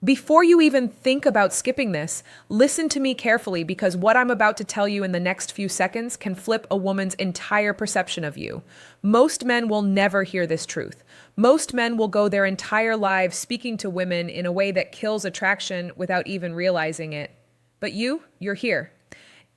Before you even think about skipping this, listen to me carefully because what I'm about to tell you in the next few seconds can flip a woman's entire perception of you. Most men will never hear this truth. Most men will go their entire lives speaking to women in a way that kills attraction without even realizing it. But you're here.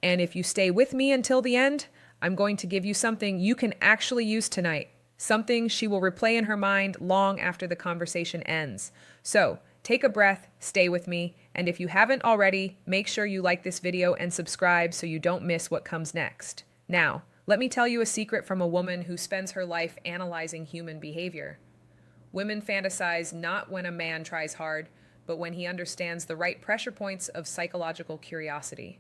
And if you stay with me until the end, I'm going to give you something you can actually use tonight. Something she will replay in her mind long after the conversation ends. So, take a breath, stay with me, and if you haven't already, make sure you like this video and subscribe so you don't miss what comes next. Now, let me tell you a secret from a woman who spends her life analyzing human behavior. Women fantasize not when a man tries hard, but when he understands the right pressure points of psychological curiosity.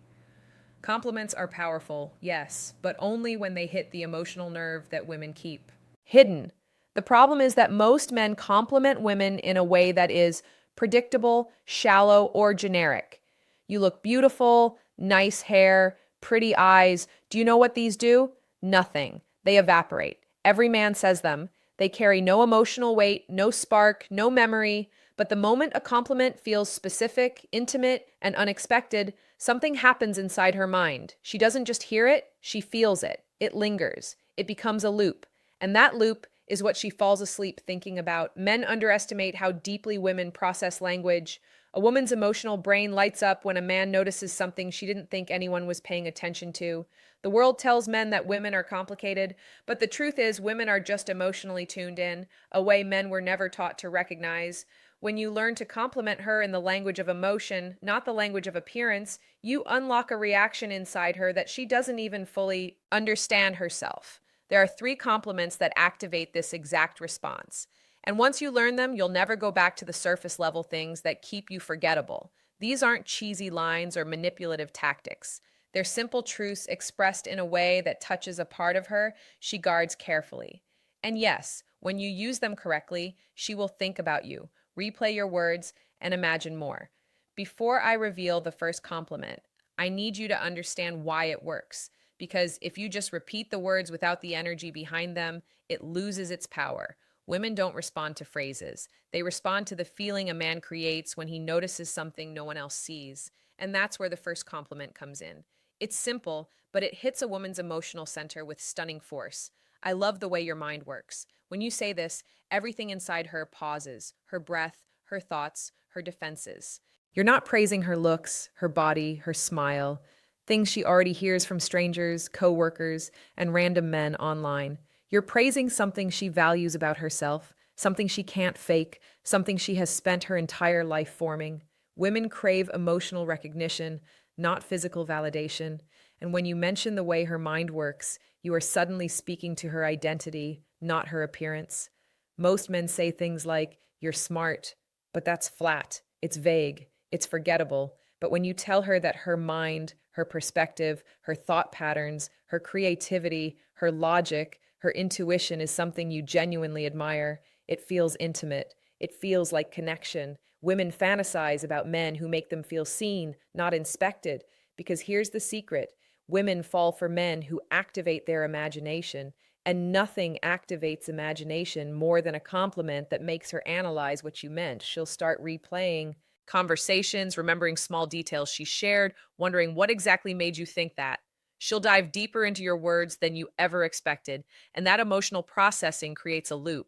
Compliments are powerful, yes, but only when they hit the emotional nerve that women keep hidden. The problem is that most men compliment women in a way that is predictable, shallow, or generic. You look beautiful, nice hair, pretty eyes. Do you know what these do? Nothing. They evaporate. Every man says them. They carry no emotional weight, no spark, no memory. But the moment a compliment feels specific, intimate, and unexpected, something happens inside her mind. She doesn't just hear it, she feels it. It lingers. It becomes a loop. And that loop is what she falls asleep thinking about. Men underestimate how deeply women process language. A woman's emotional brain lights up when a man notices something she didn't think anyone was paying attention to. The world tells men that women are complicated, but the truth is women are just emotionally tuned in, a way men were never taught to recognize. When you learn to compliment her in the language of emotion, not the language of appearance, you unlock a reaction inside her that she doesn't even fully understand herself. There are 3 compliments that activate this exact response. And once you learn them, you'll never go back to the surface level things that keep you forgettable. These aren't cheesy lines or manipulative tactics. They're simple truths expressed in a way that touches a part of her she guards carefully. And yes, when you use them correctly, she will think about you, replay your words, and imagine more. Before I reveal the first compliment, I need you to understand why it works. Because if you just repeat the words without the energy behind them, it loses its power. Women don't respond to phrases. They respond to the feeling a man creates when he notices something no one else sees. And that's where the first compliment comes in. It's simple, but it hits a woman's emotional center with stunning force. I love the way your mind works. When you say this, everything inside her pauses, her breath, her thoughts, her defenses. You're not praising her looks, her body, her smile, things she already hears from strangers, coworkers, and random men online. You're praising something she values about herself, something she can't fake, something she has spent her entire life forming. Women crave emotional recognition, not physical validation. And when you mention the way her mind works, you are suddenly speaking to her identity, not her appearance. Most men say things like, "You're smart," but that's flat, it's vague, it's forgettable. But when you tell her that her mind, her perspective, her thought patterns, her creativity, her logic, her intuition is something you genuinely admire, it feels intimate. It feels like connection. Women fantasize about men who make them feel seen, not inspected. Because here's the secret: women fall for men who activate their imagination, and nothing activates imagination more than a compliment that makes her analyze what you meant. She'll start replaying conversations, remembering small details she shared, wondering what exactly made you think that. She'll dive deeper into your words than you ever expected, and that emotional processing creates a loop,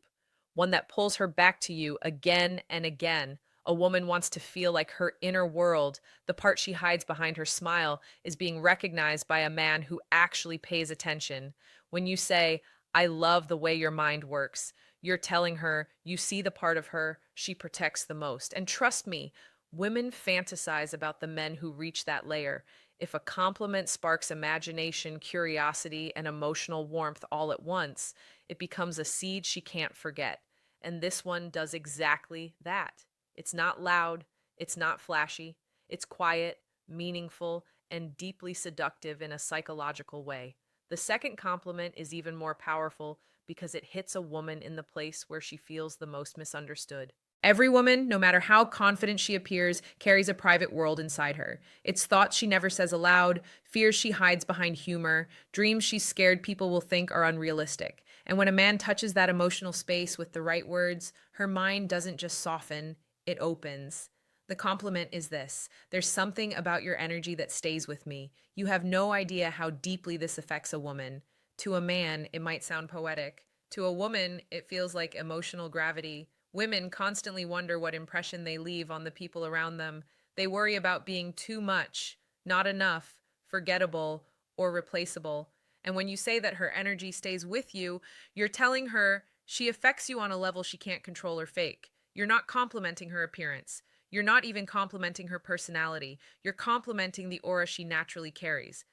one that pulls her back to you again and again. A woman wants to feel like her inner world, the part she hides behind her smile, is being recognized by a man who actually pays attention. When you say, "I love the way your mind works," you're telling her you see the part of her she protects the most. And trust me, women fantasize about the men who reach that layer. If a compliment sparks imagination, curiosity, and emotional warmth all at once, it becomes a seed she can't forget. And this one does exactly that. It's not loud, it's not flashy, it's quiet, meaningful, and deeply seductive in a psychological way. The second compliment is even more powerful because it hits a woman in the place where she feels the most misunderstood. Every woman, no matter how confident she appears, carries a private world inside her. It's thoughts she never says aloud, fears she hides behind humor, dreams she's scared people will think are unrealistic. And when a man touches that emotional space with the right words, her mind doesn't just soften, it opens. The compliment is this: there's something about your energy that stays with me. You have no idea how deeply this affects a woman. To a man, it might sound poetic. To a woman, it feels like emotional gravity. Women constantly wonder what impression they leave on the people around them. They worry about being too much, not enough, forgettable, or replaceable. And when you say that her energy stays with you, you're telling her she affects you on a level she can't control or fake. You're not complimenting her appearance. You're not even complimenting her personality. You're complimenting the aura she naturally carries.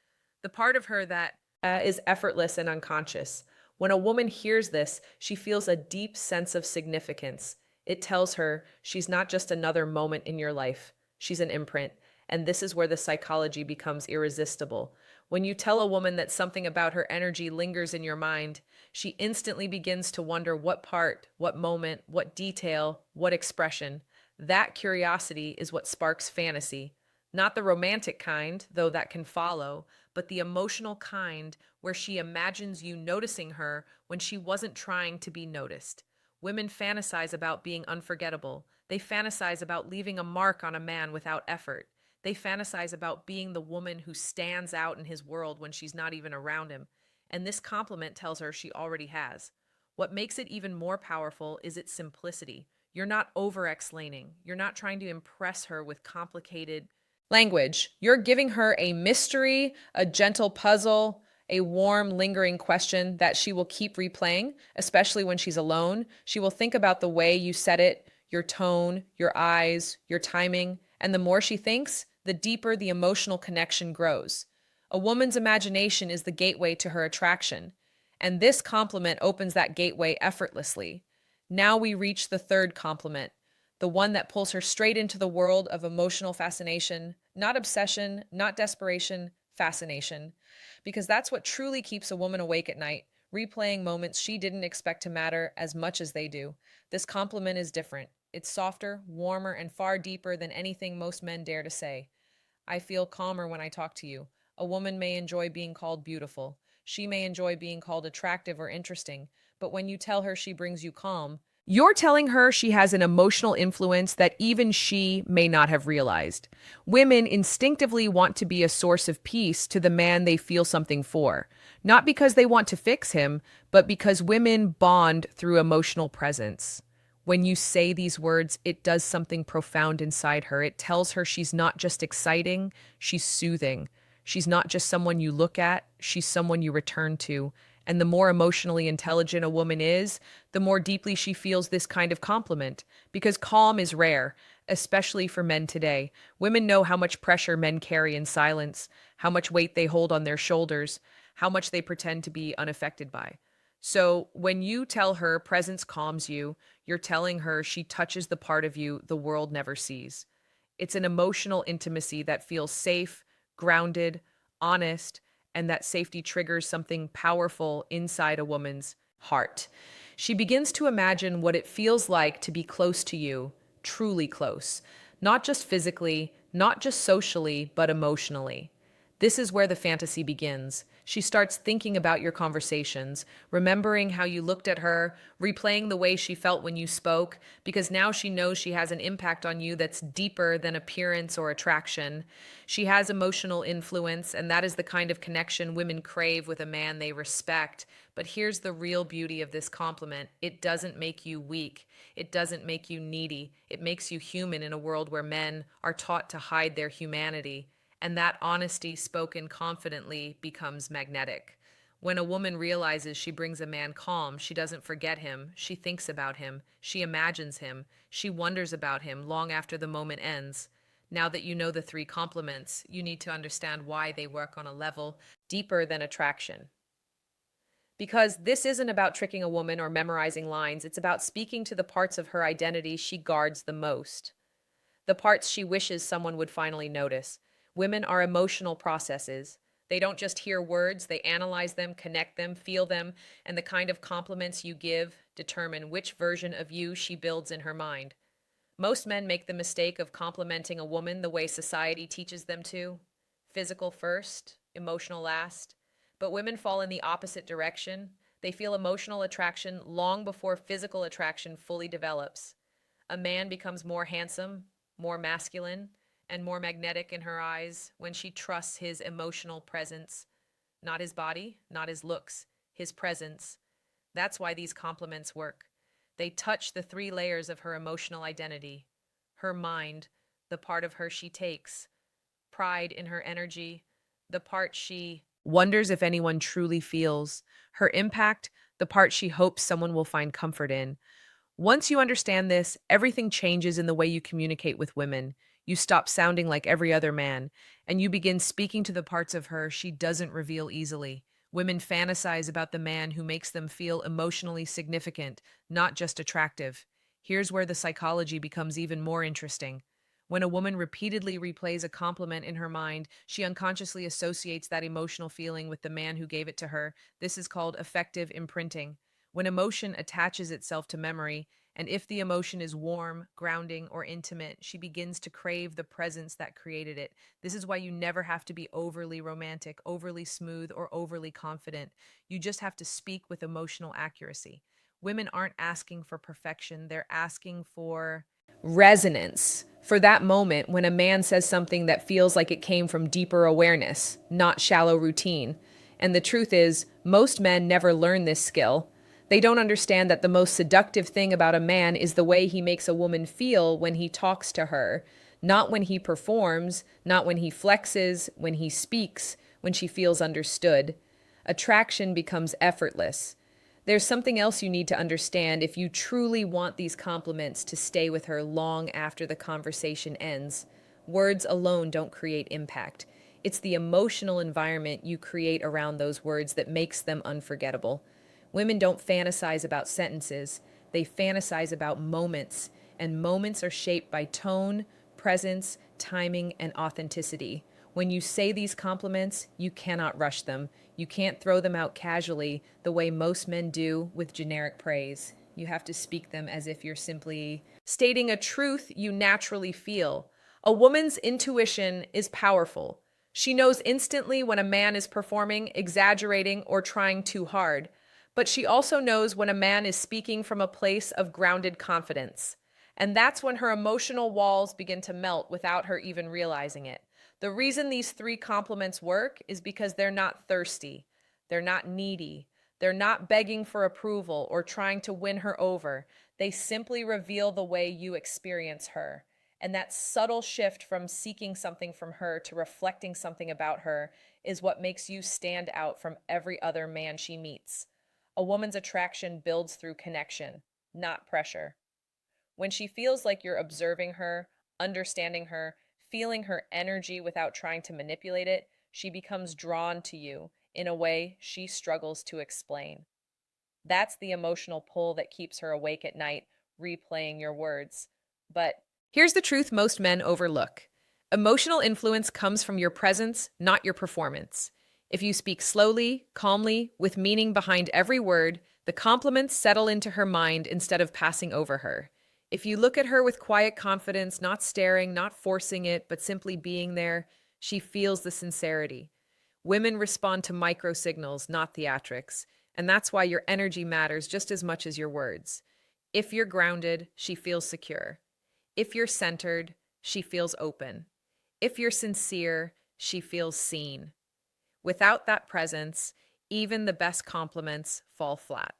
The part of her that is effortless and unconscious. When a woman hears this, she feels a deep sense of significance. It tells her she's not just another moment in your life, she's an imprint. And this is where the psychology becomes irresistible. When you tell a woman that something about her energy lingers in your mind, she instantly begins to wonder what part, what moment, what detail, what expression. That curiosity is what sparks fantasy. Not the romantic kind, though that can follow, but the emotional kind where she imagines you noticing her when she wasn't trying to be noticed. Women fantasize about being unforgettable. They fantasize about leaving a mark on a man without effort. They fantasize about being the woman who stands out in his world when she's not even around him. And this compliment tells her she already has. What makes it even more powerful is its simplicity. You're not over explaining. You're not trying to impress her with complicated language. You're giving her a mystery, a gentle puzzle, a warm, lingering question that she will keep replaying, especially when she's alone. She will think about the way you said it, your tone, your eyes, your timing, and the more she thinks, the deeper the emotional connection grows. A woman's imagination is the gateway to her attraction, and this compliment opens that gateway effortlessly. Now we reach the third compliment, the one that pulls her straight into the world of emotional fascination, not obsession, not desperation, fascination. Because that's what truly keeps a woman awake at night, replaying moments she didn't expect to matter as much as they do. This compliment is different. It's softer, warmer, and far deeper than anything most men dare to say. I feel calmer when I talk to you. A woman may enjoy being called beautiful. She may enjoy being called attractive or interesting. But when you tell her she brings you calm, you're telling her she has an emotional influence that even she may not have realized. Women instinctively want to be a source of peace to the man they feel something for, not because they want to fix him, but because women bond through emotional presence. When you say these words, it does something profound inside her. It tells her she's not just exciting, she's soothing. She's not just someone you look at, she's someone you return to. And the more emotionally intelligent a woman is, the more deeply she feels this kind of compliment. Because calm is rare, especially for men today. Women know how much pressure men carry in silence, how much weight they hold on their shoulders, how much they pretend to be unaffected by. So when you tell her presence calms you, you're telling her she touches the part of you the world never sees. It's an emotional intimacy that feels safe, grounded, honest, and that safety triggers something powerful inside a woman's heart. She begins to imagine what it feels like to be close to you, truly close, not just physically, not just socially, but emotionally. This is where the fantasy begins. She starts thinking about your conversations, remembering how you looked at her, replaying the way she felt when you spoke, because now she knows she has an impact on you that's deeper than appearance or attraction. She has emotional influence, and that is the kind of connection women crave with a man they respect. But here's the real beauty of this compliment: it doesn't make you weak, it doesn't make you needy, it makes you human in a world where men are taught to hide their humanity. And that honesty spoken confidently becomes magnetic. When a woman realizes she brings a man calm, she doesn't forget him, she thinks about him, she imagines him, she wonders about him long after the moment ends. Now that you know the three compliments, you need to understand why they work on a level deeper than attraction. Because this isn't about tricking a woman or memorizing lines, it's about speaking to the parts of her identity she guards the most, the parts she wishes someone would finally notice. Women are emotional processes. They don't just hear words, they analyze them, connect them, feel them, and the kind of compliments you give determine which version of you she builds in her mind. Most men make the mistake of complimenting a woman the way society teaches them to: physical first, emotional last. But women fall in the opposite direction. They feel emotional attraction long before physical attraction fully develops. A man becomes more handsome, more masculine, and more magnetic in her eyes when she trusts his emotional presence, not his body, not his looks, his presence. That's why these compliments work. They touch the three layers of her emotional identity: her mind, the part of her she takes; pride in her energy, the part she wonders if anyone truly feels; her impact, the part she hopes someone will find comfort in. Once you understand this, everything changes in the way you communicate with women. You stop sounding like every other man, and you begin speaking to the parts of her she doesn't reveal easily. Women fantasize about the man who makes them feel emotionally significant, not just attractive. Here's where the psychology becomes even more interesting. When a woman repeatedly replays a compliment in her mind, she unconsciously associates that emotional feeling with the man who gave it to her. This is called affective imprinting. When emotion attaches itself to memory, and if the emotion is warm, grounding, or intimate, she begins to crave the presence that created it. This is why you never have to be overly romantic, overly smooth, or overly confident. You just have to speak with emotional accuracy. Women aren't asking for perfection, they're asking for resonance. For that moment when a man says something that feels like it came from deeper awareness, not shallow routine. And the truth is, most men never learn this skill. They don't understand that the most seductive thing about a man is the way he makes a woman feel when he talks to her, not when he performs, not when he flexes, when he speaks, when she feels understood. Attraction becomes effortless. There's something else you need to understand if you truly want these compliments to stay with her long after the conversation ends. Words alone don't create impact. It's the emotional environment you create around those words that makes them unforgettable. Women don't fantasize about sentences, they fantasize about moments, and moments are shaped by tone, presence, timing, and authenticity. When you say these compliments, you cannot rush them. You can't throw them out casually the way most men do with generic praise. You have to speak them as if you're simply stating a truth you naturally feel. A woman's intuition is powerful. She knows instantly when a man is performing, exaggerating, or trying too hard. But she also knows when a man is speaking from a place of grounded confidence. And that's when her emotional walls begin to melt without her even realizing it. The reason these three compliments work is because they're not thirsty, they're not needy, they're not begging for approval or trying to win her over. They simply reveal the way you experience her. And that subtle shift from seeking something from her to reflecting something about her is what makes you stand out from every other man she meets. A woman's attraction builds through connection, not pressure. When she feels like you're observing her, understanding her, feeling her energy without trying to manipulate it, she becomes drawn to you in a way she struggles to explain. That's the emotional pull that keeps her awake at night, replaying your words. But here's the truth most men overlook: emotional influence comes from your presence, not your performance. If you speak slowly, calmly, with meaning behind every word, the compliments settle into her mind instead of passing over her. If you look at her with quiet confidence, not staring, not forcing it, but simply being there, she feels the sincerity. Women respond to micro signals, not theatrics, and that's why your energy matters just as much as your words. If you're grounded, she feels secure. If you're centered, she feels open. If you're sincere, she feels seen. Without that presence, even the best compliments fall flat.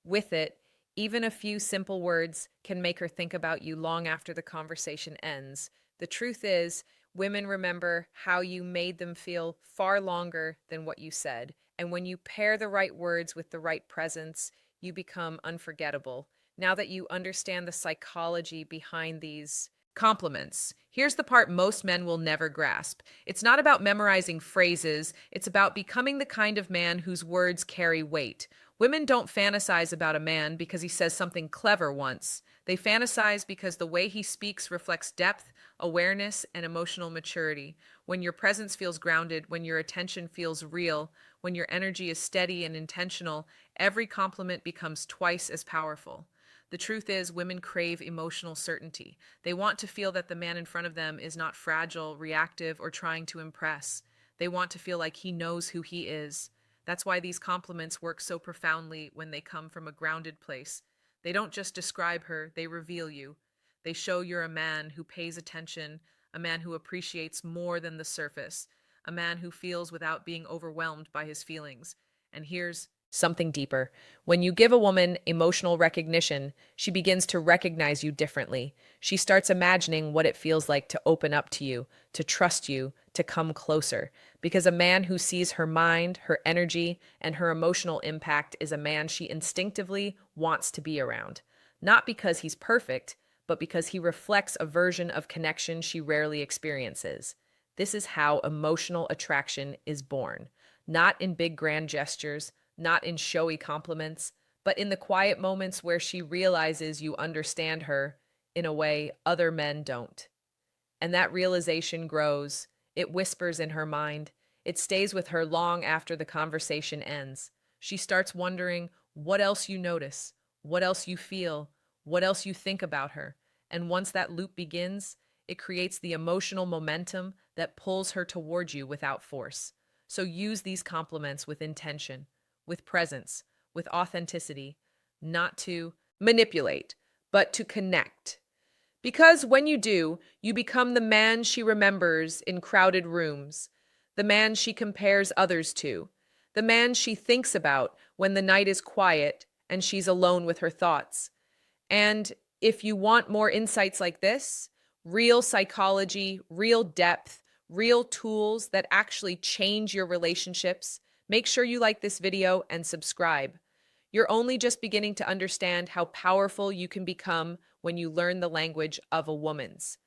With it, even a few simple words can make her think about you long after the conversation ends. The truth is, women remember how you made them feel far longer than what you said. And when you pair the right words with the right presence, you become unforgettable. Now that you understand the psychology behind these compliments, here's the part most men will never grasp. It's not about memorizing phrases, it's about becoming the kind of man whose words carry weight. Women don't fantasize about a man because he says something clever once. They fantasize because the way he speaks reflects depth, awareness, and emotional maturity. When your presence feels grounded, when your attention feels real, when your energy is steady and intentional, every compliment becomes twice as powerful. The truth is, women crave emotional certainty. They want to feel that the man in front of them is not fragile, reactive, or trying to impress. They want to feel like he knows who he is. That's why these compliments work so profoundly when they come from a grounded place. They don't just describe her, they reveal you. They show you're a man who pays attention, a man who appreciates more than the surface, a man who feels without being overwhelmed by his feelings. And here's something deeper. When you give a woman emotional recognition, she begins to recognize you differently. She starts imagining what it feels like to open up to you, to trust you, to come closer. Because a man who sees her mind, her energy, and her emotional impact is a man she instinctively wants to be around. Not because he's perfect, but because he reflects a version of connection she rarely experiences. This is how emotional attraction is born. Not in big grand gestures, not in showy compliments, but in the quiet moments where she realizes you understand her in a way other men don't. And that realization grows. It whispers in her mind. It stays with her long after the conversation ends. She starts wondering what else you notice, what else you feel, what else you think about her. And once that loop begins, it creates the emotional momentum that pulls her toward you without force. So use these compliments with intention, with presence, with authenticity, not to manipulate, but to connect. Because when you do, you become the man she remembers in crowded rooms, the man she compares others to, the man she thinks about when the night is quiet and she's alone with her thoughts. And if you want more insights like this, real psychology, real depth, real tools that actually change your relationships, make sure you like this video and subscribe. You're only just beginning to understand how powerful you can become when you learn the language of a woman's.